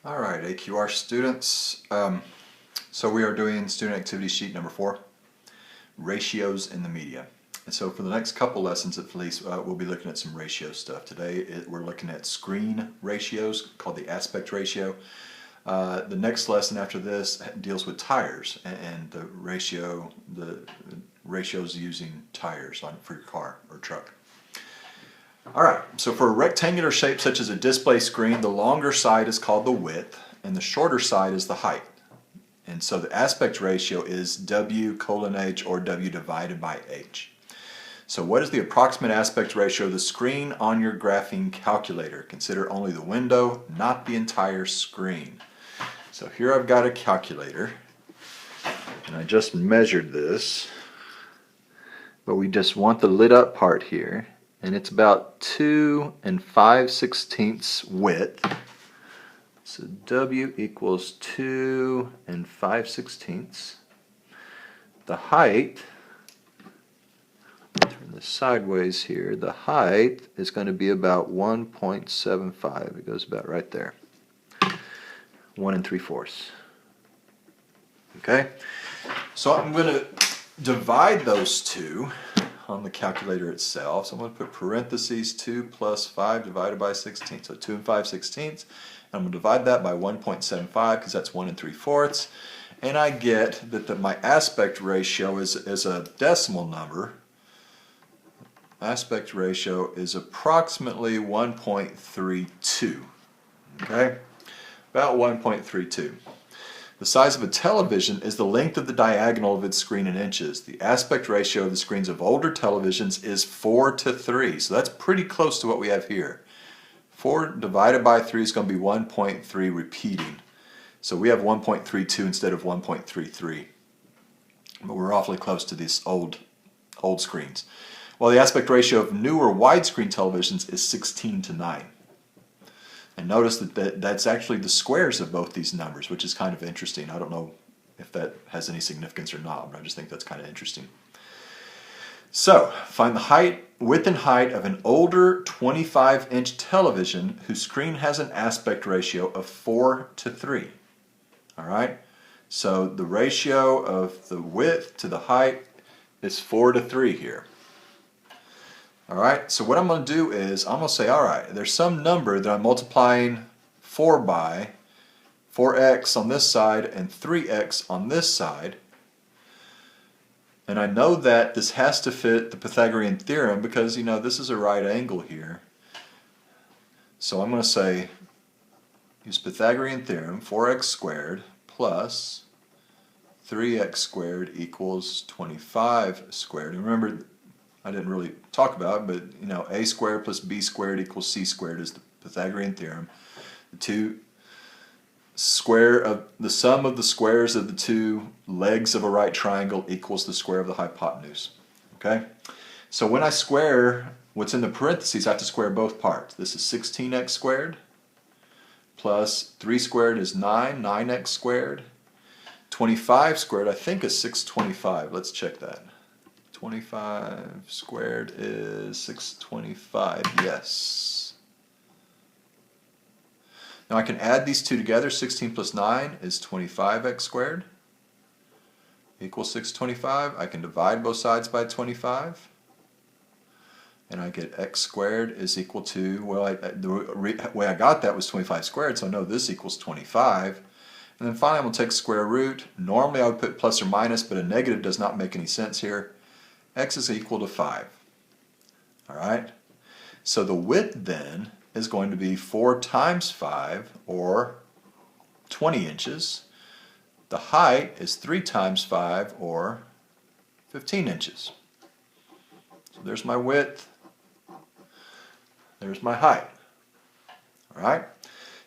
All right, AQR students. So we are doing student activity sheet number 4, ratios in the media. And so for the next couple lessons at least, we'll be looking at some ratio stuff. Today we're looking at screen ratios called the aspect ratio. The next lesson after this deals with tires and the ratios using tires for your car or truck. All right, so for a rectangular shape such as a display screen, the longer side is called the width and the shorter side is the height. And so the aspect ratio is W:H or W divided by H. So what is the approximate aspect ratio of the screen on your graphing calculator? Consider only the window, not the entire screen. So here I've got a calculator and I just measured this, but we just want the lit up part here. And it's about 2 5/16 width. So W equals 2 5/16. The height, turn this sideways here, the height is going to be about 1.75. It goes about right there. 1 3/4. Okay? So I'm going to divide those two on the calculator itself. So I'm going to put parentheses 2 plus 5 divided by 16. So 2 5/16. And I'm going to divide that by 1.75 because that's 1 3/4. And I get that my aspect ratio is a decimal number. Aspect ratio is approximately 1.32. Okay? About 1.32. The size of a television is the length of the diagonal of its screen in inches. The aspect ratio of the screens of older televisions is 4:3. So that's pretty close to what we have here. 4 divided by 3 is going to be 1.3 repeating. So we have 1.32 instead of 1.33. But we're awfully close to these old screens. While the aspect ratio of newer widescreen televisions is 16:9. And notice that that's actually the squares of both these numbers, which is kind of interesting. I don't know if that has any significance or not, but I just think that's kind of interesting. So, find the width and height of an older 25-inch television whose screen has an aspect ratio of 4:3. All right? So the ratio of the width to the height is 4:3 here. Alright, so what I'm going to do is I'm going to say, alright, there's some number that I'm multiplying 4 by, 4x on this side and 3x on this side. And I know that this has to fit the Pythagorean theorem because, you know, this is a right angle here. So I'm going to say, use Pythagorean theorem, 4x squared plus 3x squared equals 25 squared. And remember, I didn't really talk about it, but you know, a squared plus b squared equals c squared is the Pythagorean theorem. The sum of the squares of the two legs of a right triangle equals the square of the hypotenuse. Okay? So when I square what's in the parentheses, I have to square both parts. This is 16x squared plus 3 squared is 9x squared. 25 squared I think is 625. Let's check that. 25 squared is 625, yes. Now I can add these two together. 16 plus 9 is 25x squared equals 625. I can divide both sides by 25. And I get x squared is equal to, well, the way I got that was 25 squared, so I know this equals 25. And then finally I'm going to take square root. Normally I would put plus or minus, but a negative does not make any sense here. X is equal to 5. Alright? So the width then is going to be 4 times 5, or 20 inches. The height is 3 times 5, or 15 inches. So there's my width. There's my height. Alright?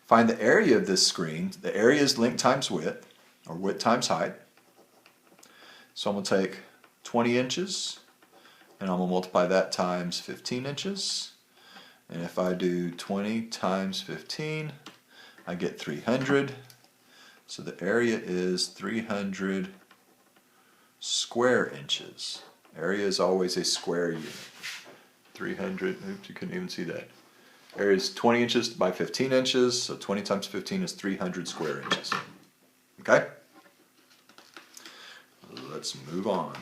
Find the area of this screen. The area is length times width, or width times height. So I'm going to take 20 inches, and I'm going to multiply that times 15 inches. And if I do 20 times 15, I get 300. So the area is 300 square inches. Area is always a square unit. 300, oops, you couldn't even see that. Area is 20 inches by 15 inches, so 20 times 15 is 300 square inches. Okay? Let's move on.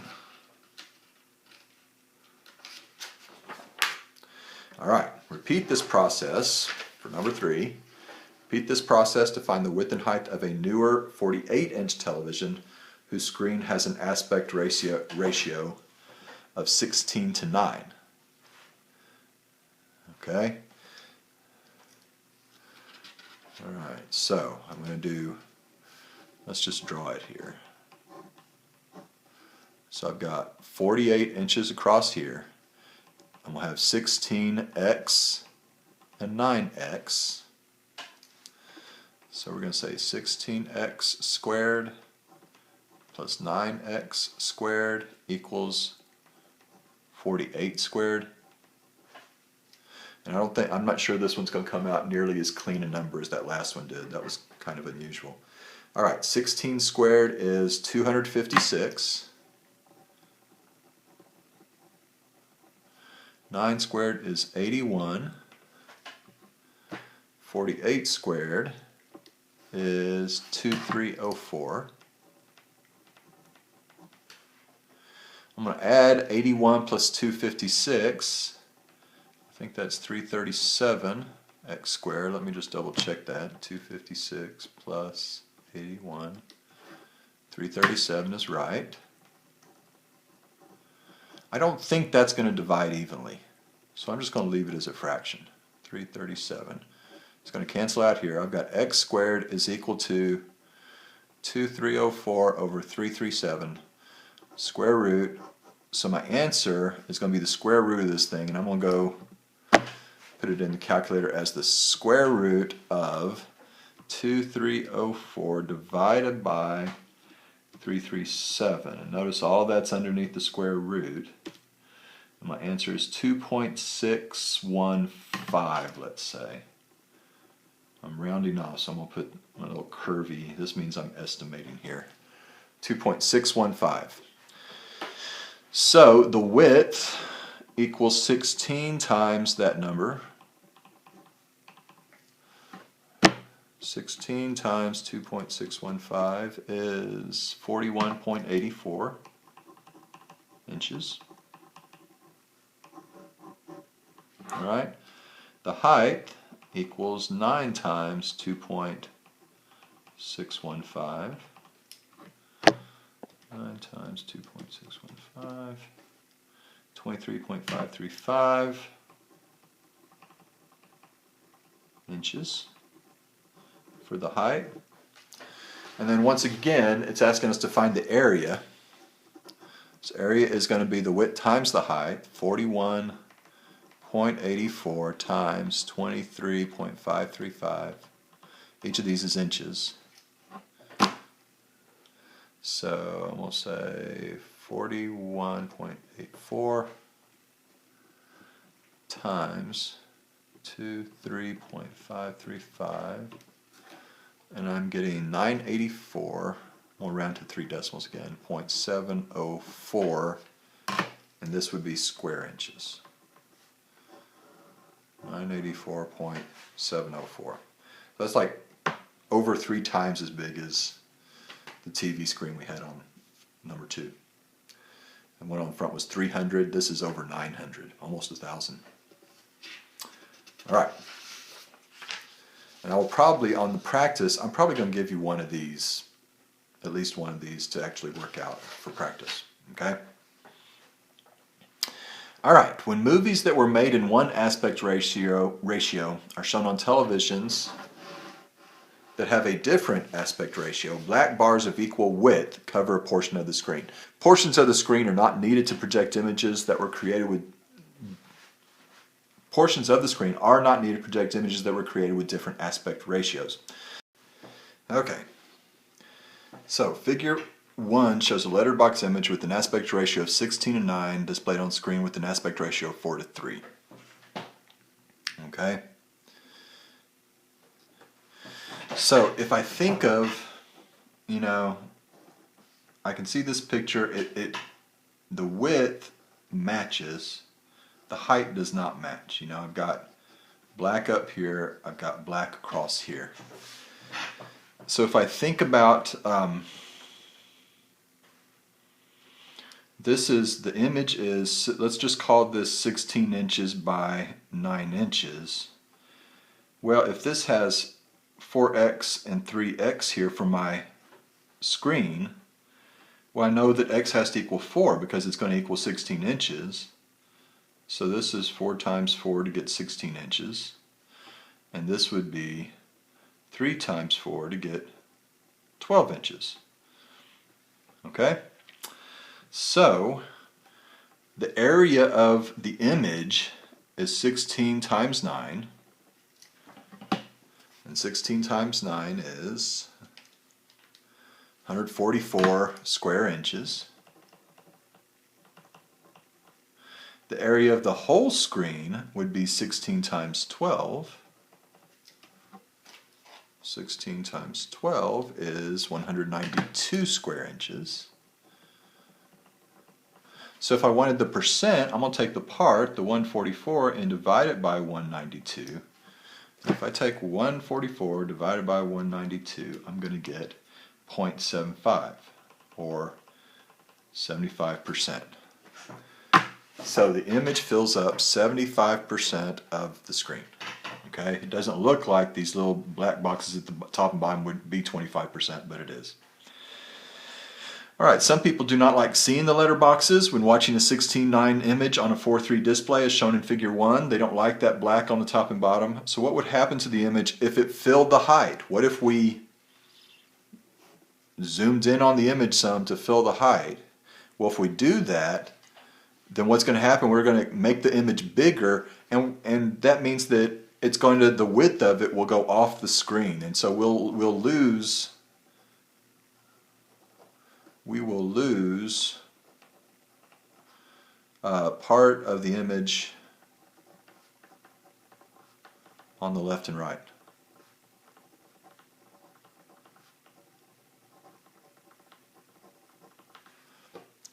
All right, repeat this process for number 3. Repeat this process to find the width and height of a newer 48-inch television whose screen has an aspect ratio of 16:9. Okay? All right, so I'm going to do, let's just draw it here. So I've got 48 inches across here. I'm going to have 16x and 9x. So we're going to say 16x squared plus 9x squared equals 48 squared. And I'm not sure this one's going to come out nearly as clean a number as that last one did. That was kind of unusual. All right, 16 squared is 256. 9 squared is 81. 48 squared is 2304. I'm going to add 81 plus 256. I think that's 337 x squared. Let me just double check that. 256 plus 81. 337 is right. I don't think that's going to divide evenly, so I'm just going to leave it as a fraction. 337. It's going to cancel out here. I've got x squared is equal to 2304 over 337 square root. So my answer is going to be the square root of this thing, and I'm going to go put it in the calculator as the square root of 2304 divided by 337. And notice all that's underneath the square root. And my answer is 2.615, let's say. I'm rounding off, so I'm going to put my little curvy. This means I'm estimating here. 2.615. So the width equals 16 times that number. 16 times 2.615 is 41.84 inches. All right. The height equals 9 times 2.615. 9 times 2.615, 23.535 inches for the height. And then once again, it's asking us to find the area. So area is going to be the width times the height, 41.84 times 23.535. Each of these is inches. So I'm going to say 41.84 times 23.535, and I'm getting 984. We'll round to 3 decimals again, 0.704, and this would be square inches. 984.704. That's like over 3 times as big as the TV screen we had on number 2. And one on the front was 300. This is over 900, almost 1,000. All right. And I will probably, on the practice, I'm probably going to give you one of these, at least one of these, to actually work out for practice. Okay? All right. When movies that were made in one aspect ratio are shown on televisions that have a different aspect ratio, black bars of equal width cover a portion of the screen. Portions of the screen are not needed to project images that were created with different aspect ratios. Okay. So, figure 1 shows a letterbox image with an aspect ratio of 16:9 displayed on screen with an aspect ratio of 4:3. Okay? So if I think of, I can see this picture, the width matches, the height does not match. I've got black up here, I've got black across here. So if I think about, the image is, let's just call this 16 inches by 9 inches. Well, if this has 4x and 3x here for my screen, well, I know that x has to equal 4 because it's going to equal 16 inches. So this is 4 times 4 to get 16 inches. And this would be 3 times 4 to get 12 inches. Okay? So the area of the image is 16 times 9. And 16 times 9 is 144 square inches. The area of the whole screen would be 16 times 12. 16 times 12 is 192 square inches. So if I wanted the percent, I'm going to take the part, the 144, and divide it by 192. If I take 144 divided by 192, I'm going to get 0.75, or 75%. So the image fills up 75% of the screen. Okay, it doesn't look like these little black boxes at the top and bottom would be 25%, but it is. Alright, some people do not like seeing the letter boxes when watching a 16:9 image on a 4:3 display as shown in figure 1. They don't like that black on the top and bottom. So what would happen to the image if it filled the height? What if we zoomed in on the image some to fill the height? Well, if we do that, then what's going to happen, we're going to make the image bigger, and that means that it's going to, the width of it will go off the screen, and so we'll lose part of the image on the left and right.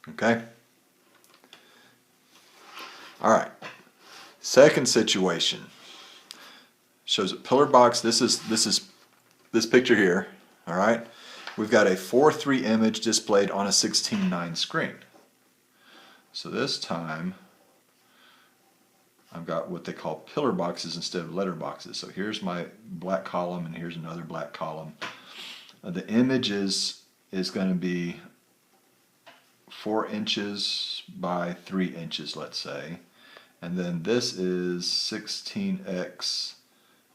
Okay? All right. Second situation shows a pillar box. This is this picture here. All right. We've got a 4:3 image displayed on a 16:9 screen. So this time I've got what they call pillar boxes instead of letter boxes. So here's my black column and here's another black column. The image is going to be 4 inches by 3 inches, let's say. And then this is 16x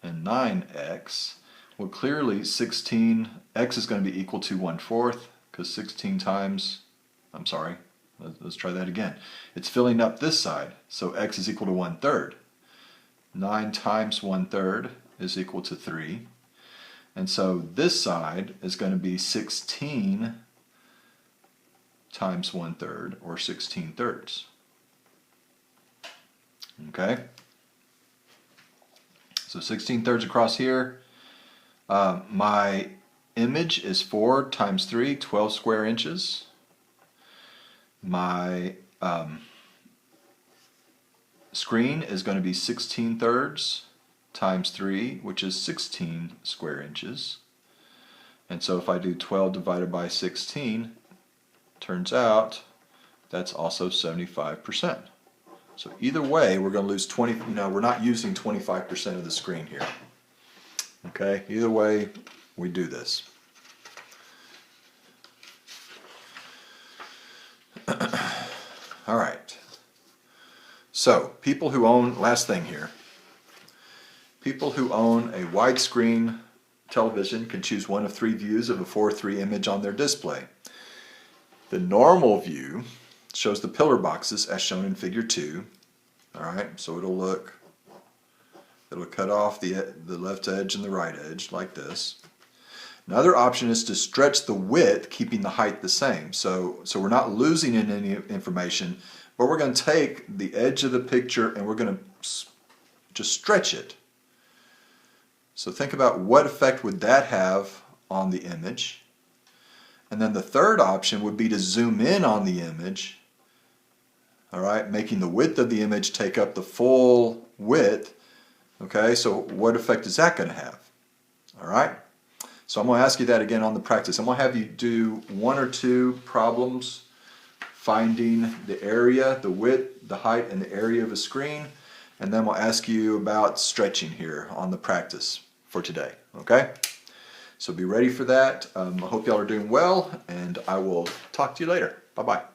and 9x. Well, clearly 16x is going to be equal to 1/4 because 16 times, I'm sorry, let's try that again. It's filling up this side, so x is equal to 1/3. 9 times 1/3 is equal to 3. And so this side is going to be 16 times 1/3, or 16/3. Okay? So 16/3 across here. My image is 4 times 3, 12 square inches. My screen is going to be 16/3 times 3, which is 16 square inches. And so if I do 12 divided by 16, turns out that's also 75%. So either way, we're going to lose 20, we're not using 25% of the screen here. Okay, either way, we do this. All right. So, people who own, last thing here, people who own a widescreen television can choose one of 3 views of a 4:3 image on their display. The normal view shows the pillar boxes as shown in figure 2. Alright, so it'll cut off the left edge and the right edge like this. Another option is to stretch the width, keeping the height the same. So we're not losing any information, but we're going to take the edge of the picture and we're going to just stretch it. So think about what effect would that have on the image. And then the third option would be to zoom in on the image, all right, making the width of the image take up the full width. Okay, so what effect is that going to have? All right, so I'm going to ask you that again on the practice. I'm going to have you do 1 or 2 problems finding the area, the width, the height, and the area of a screen, and then we'll ask you about stretching here on the practice for today. Okay, so be ready for that. I hope y'all are doing well, and I will talk to you later. Bye-bye.